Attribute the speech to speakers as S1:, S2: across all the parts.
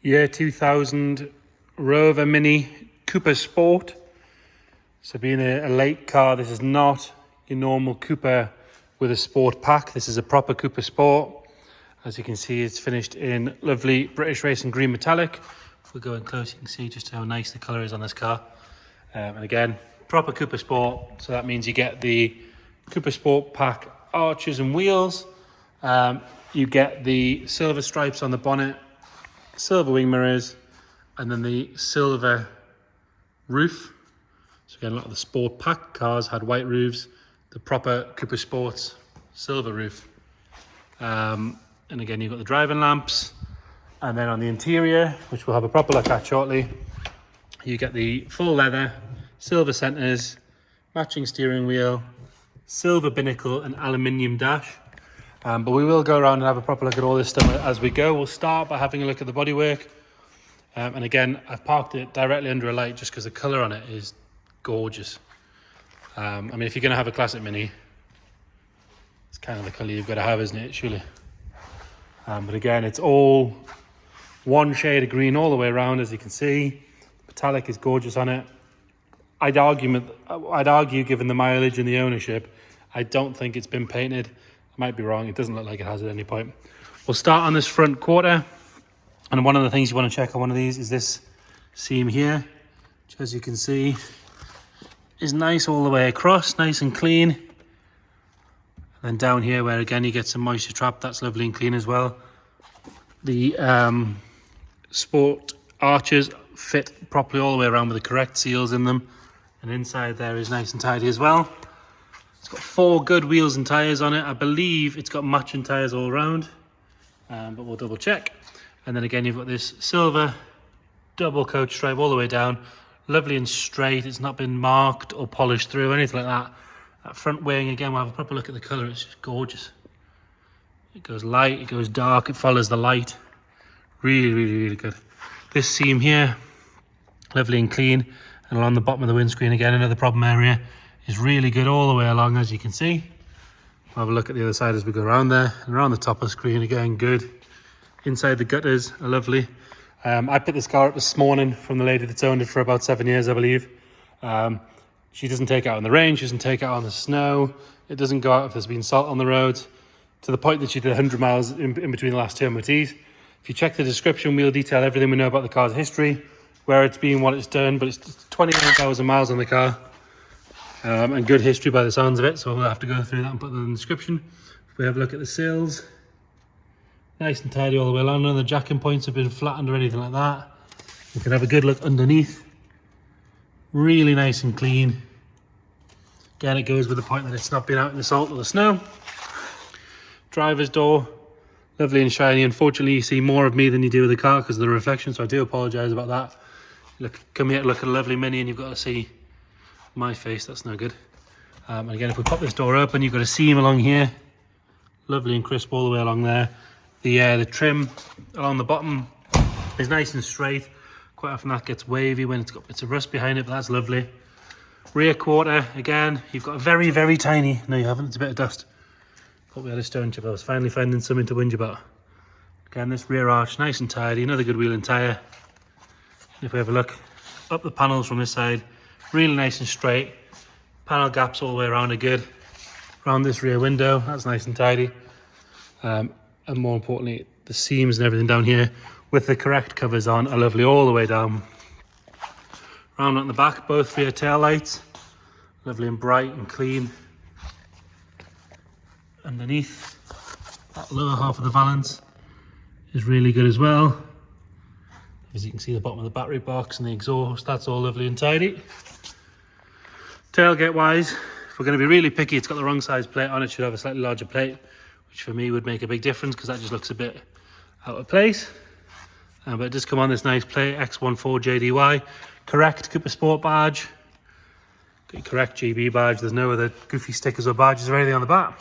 S1: Year 2000 Rover Mini Cooper Sport. So being a late car, this is not your normal Cooper with a sport pack. This is a proper Cooper Sport. As you can see, it's finished in lovely British Racing green metallic. If we go in close, you can see just how nice the colour is on this car. And again, proper Cooper Sport. So that means you get the Cooper Sport pack arches and wheels. You get the silver stripes on the bonnet, silver wing mirrors, and then the silver roof. So again, a lot of the sport pack cars had white roofs. The proper Cooper Sports silver roof. And again, you've got the driving lamps. And then on the interior, which we'll have a proper look at shortly, you get the full leather, silver centres, matching steering wheel, silver binnacle and aluminium dash. But we will go around and have a proper look at all this stuff as we go. We'll start by having a look at the bodywork. And again, I've parked it directly under a light just because the colour on it is gorgeous. I mean, if you're going to have a classic Mini, it's kind of the colour you've got to have, isn't it, surely? But again, it's all one shade of green all the way around, as you can see. Metallic is gorgeous on it. I'd argue, given the mileage and the ownership, I don't think it's been painted. I might be wrong. It doesn't look like it has at any point. We'll start on this front quarter. And one of the things you want to check on one of these is this seam here, which, as you can see, is nice all the way across, nice and clean. And then down here, where again you get some moisture trap, that's lovely and clean as well. The sport arches fit properly all the way around with the correct seals in them. And inside there is nice and tidy as well. It's got 4 good wheels and tyres on it. I believe it's got matching tyres all around, but we'll double check. And then again, you've got this silver double coat stripe all the way down. Lovely and straight. It's not been marked or polished through, anything like that. That front wing, again, we'll have a proper look at the colour. It's just gorgeous. It goes light, it goes dark, it follows the light. Really, really, really good. This seam here, lovely and clean. And along the bottom of the windscreen, again, another problem area, is really good all the way along, as you can see. We'll have a look at the other side as we go around there. And around the top of the screen, again, good. Inside the gutters are lovely. I picked this car up this morning from the lady that's owned it for about 7 years, I believe. She doesn't take it out in the rain, she doesn't take it out on the snow. It doesn't go out if there's been salt on the roads, to the point that she did 100 miles in between the last 2 MOTs. If you check the description, we'll detail everything we know about the car's history, where it's been, what it's done, but it's 29,000 miles on the car. And good history by the sounds of it, so we'll have to go through that and put that in the description. If we have a look at the sills, nice and tidy all the way along. None of the jacking points have been flattened or anything like that. You can have a good look underneath. Really nice and clean. Again, it goes with the point that it's not been out in the salt or the snow. Driver's door, lovely and shiny. Unfortunately, you see more of me than you do with the car because of the reflection, so I do apologise about that. Look, come here to look at a lovely Mini and you've got to see my face. That's no good. And again, if we pop this door open, you've got a seam along here. Lovely and crisp all the way along there. The trim along the bottom is nice and straight. Quite often that gets wavy when it's got bits of rust behind it, but that's lovely. Rear quarter, again, you've got a very, very tiny, no you haven't, it's a bit of dust. Thought we had a stone chip, I was finally finding something to whinge about. Again, this rear arch, nice and tidy, another good wheel and tyre. If we have a look up the panels from this side, really nice and straight. Panel gaps all the way around are good. Around this rear window, that's nice and tidy. And more importantly, the seams and everything down here with the correct covers on are lovely all the way down. Round at the back, both rear tail lights, lovely and bright and clean. Underneath, that lower half of the valance is really good as well. As you can see, the bottom of the battery box and the exhaust, that's all lovely and tidy. Tailgate wise, if we're going to be really picky, it's got the wrong size plate on it. Should have a slightly larger plate, which for me would make a big difference because that just looks a bit out of place. But it does come on this nice plate, X14JDY. Correct Cooper Sport badge. Got your correct GB badge. There's no other goofy stickers or badges or anything on the back.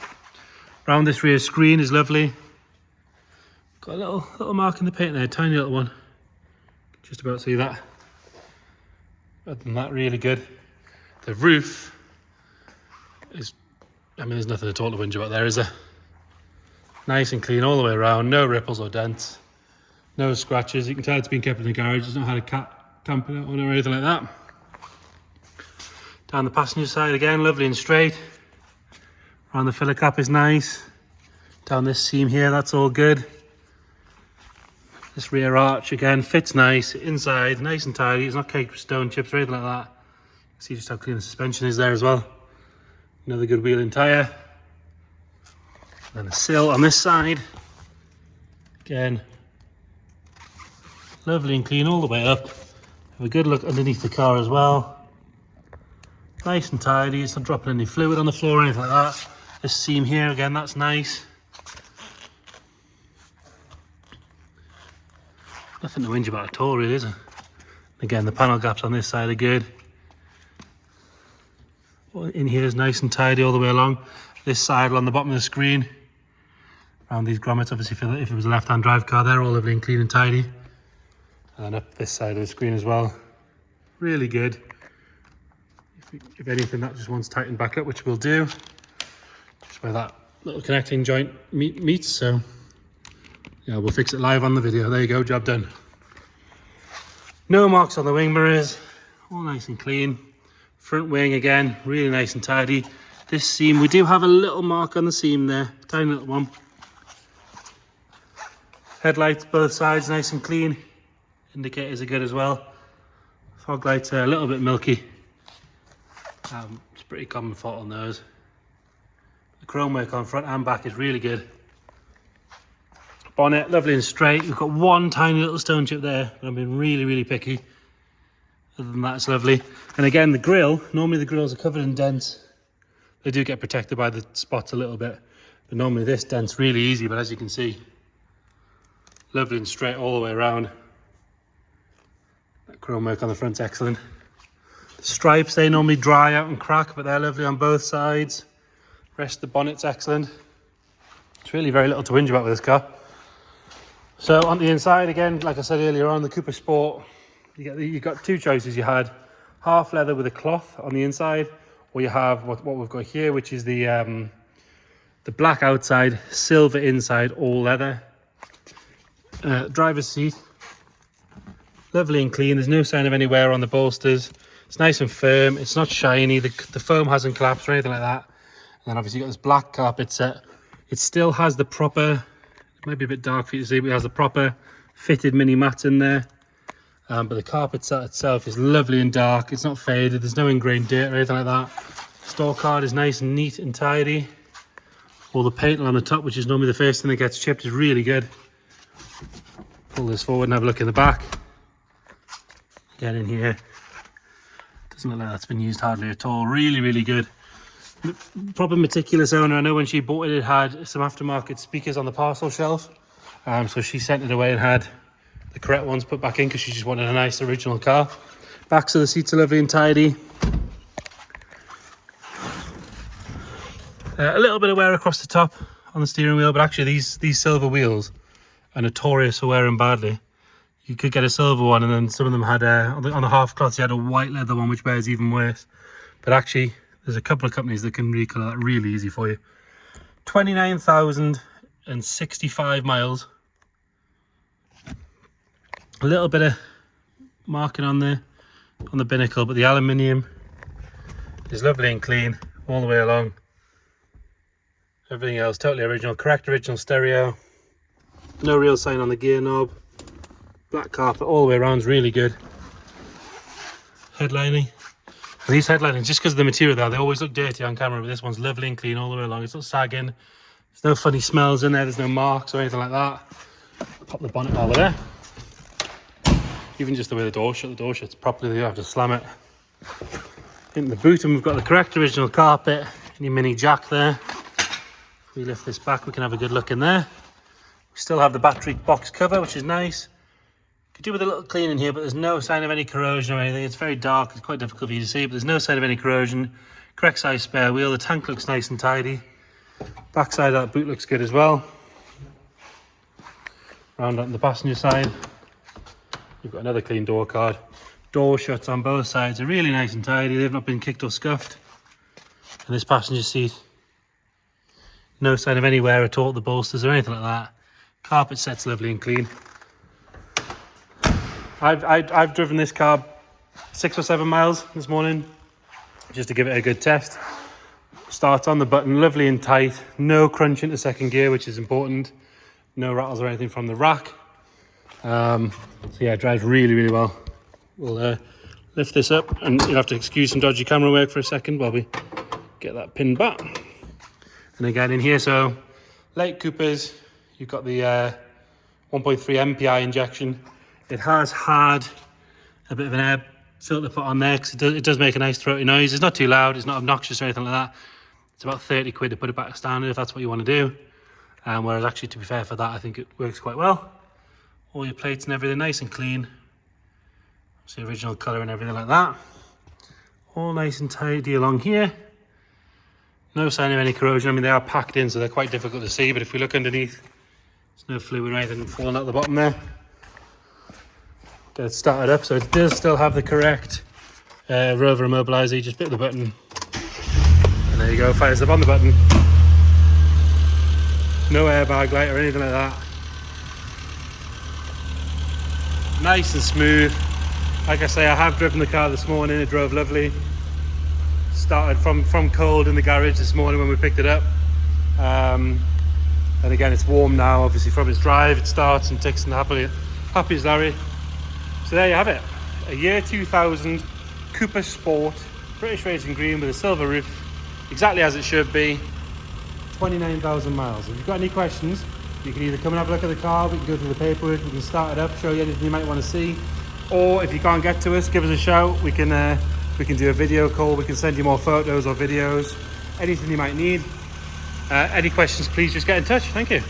S1: Around this rear screen is lovely. Got a little mark in the paint there, tiny little one. Just about see that. Other than that, really good. The roof is, I mean, there's nothing at all to whinge about there, is there? Nice and clean all the way around, no ripples or dents. No scratches. You can tell it's been kept in the garage. It's not had a cat camping on it or anything like that. Down the passenger side again, lovely and straight. Around the filler cap is nice. Down this seam here, that's all good. This rear arch again fits nice. Inside, nice and tidy. It's not caked with stone chips or anything like that. See just how clean the suspension is there as well. Another good wheel and tyre. Then a sill on this side. Again, lovely and clean all the way up. Have a good look underneath the car as well. Nice and tidy. It's not dropping any fluid on the floor or anything like that. This seam here again, that's nice. Nothing to whinge about at all, really, is it? Again, the panel gaps on this side are good. In here is nice and tidy all the way along. This side along the bottom of the screen. Around these grommets, obviously, if it was a left-hand drive car, they're all lovely and clean and tidy. And up this side of the screen as well. Really good. If anything, that just wants tightened back up, which we'll do. Just where that little connecting joint meets, so yeah, we'll fix it live on the video. There you go, job done. No marks on the wing mirrors, all nice and clean. Front wing again, really nice and tidy. This seam, we do have a little mark on the seam there, tiny little one. Headlights both sides, nice and clean. Indicators are good as well. Fog lights are a little bit milky. It's pretty common fault on those. The chrome work on front and back is really good. Bonnet, lovely and straight. We've got one tiny little stone chip there, but I've been really, really picky. Other than that, it's lovely. And again, the grille, normally the grills are covered in dents. They do get protected by the spots a little bit, but normally this dent's really easy, but as you can see, lovely and straight all the way around. That chrome work on the front's excellent. The stripes, they normally dry out and crack, but they're lovely on both sides. Rest of the bonnet's excellent. It's really very little to whinge about with this car. So on the inside, again, like I said earlier on, the Cooper Sport, you've got two choices. You had half leather with a cloth on the inside, or you have what we've got here, which is the black outside, silver inside, all leather. Driver's seat, lovely and clean. There's no sign of any wear on the bolsters. It's nice and firm. It's not shiny. The foam hasn't collapsed or anything like that. And then obviously you've got this black carpet set. It still has the proper, it might be a bit dark for you to see, but it has the proper fitted mini mats in there. But the carpet set itself is lovely and dark. It's not faded. There's no ingrained dirt or anything like that. Store card is nice and neat and tidy. All the paint on the top, which is normally the first thing that gets chipped, is really good. Pull this forward and have a look in the back. Get in here. Doesn't look like that's been used hardly at all. Really, really good. Proper meticulous owner. I know when she bought it, it had some aftermarket speakers on the parcel shelf. So she sent it away and had the correct ones put back in because she just wanted a nice original car. Backs of the seats are lovely and tidy. A little bit of wear across the top on the steering wheel, but actually these silver wheels are notorious for wearing badly. You could get a silver one, and then some of them had on the half cloths you had a white leather one, which wears even worse. But actually, there's a couple of companies that can recolour that really easy for you. 29,065 miles. A little bit of marking on the binnacle, but the aluminium is lovely and clean all the way along. Everything else totally original. Correct original stereo. No real sign on the gear knob. Black carpet all the way around is really good. Headlining. And these headlinings, just because of the material there, they always look dirty on camera, but this one's lovely and clean all the way along. It's not sagging. There's no funny smells in there. There's no marks or anything like that. Pop the bonnet while we're there. Even just the way the door shuts properly, you have to slam it. In the boot, and we've got the correct original carpet and your mini jack there. If we lift this back, we can have a good look in there. We still have the battery box cover, which is nice. Could do with a little clean in here, but there's no sign of any corrosion or anything. It's very dark, it's quite difficult for you to see, but there's no sign of any corrosion. Correct size spare wheel, the tank looks nice and tidy. Backside of that boot looks good as well. Round on the passenger side, you've got another clean door card. Door shuts on both sides are really nice and tidy. They've not been kicked or scuffed. And this passenger seat, no sign of any wear at all, the bolsters or anything like that. Carpet set's lovely and clean. I've driven this car 6 or 7 miles this morning just to give it a good test. Starts on the button, lovely and tight, no crunch into second gear, which is important. No rattles or anything from the rack. So yeah, it drives really, really well. We'll lift this up, and you'll have to excuse some dodgy camera work for a second while we get that pinned back. And again in here, so late Coopers, you've got the 1.3 MPI injection. It has had a bit of an air filter put on there because it does make a nice throaty noise. It's not too loud, it's not obnoxious or anything like that. It's about 30 quid to put it back to standard if that's what you want to do. Whereas actually, to be fair for that, I think it works quite well. All your plates and everything nice and clean. It's the original colour and everything like that. All nice and tidy along here. No sign of any corrosion. I mean, they are packed in, so they're quite difficult to see, but if we look underneath, there's no fluid or anything falling out the bottom there. Get it started up, so it does still have the correct rover immobiliser. You just hit the button, and there you go, fires up on the button. No airbag light or anything like that. Nice and smooth. Like I say, I have driven the car this morning, it drove lovely. Started from cold in the garage this morning when we picked it up. And again, it's warm now, obviously from its drive. It starts and ticks and happy as Larry. So there you have it. A year 2000 Cooper Sport, British Racing Green with a silver roof, exactly as it should be. 29,000 miles. If you've got any questions, you can either come and have a look at the car, we can go through the paperwork, we can start it up, show you anything you might want to see. Or if you can't get to us, give us a shout. We can do a video call, we can send you more photos or videos, anything you might need. Any questions, please just get in touch. Thank you.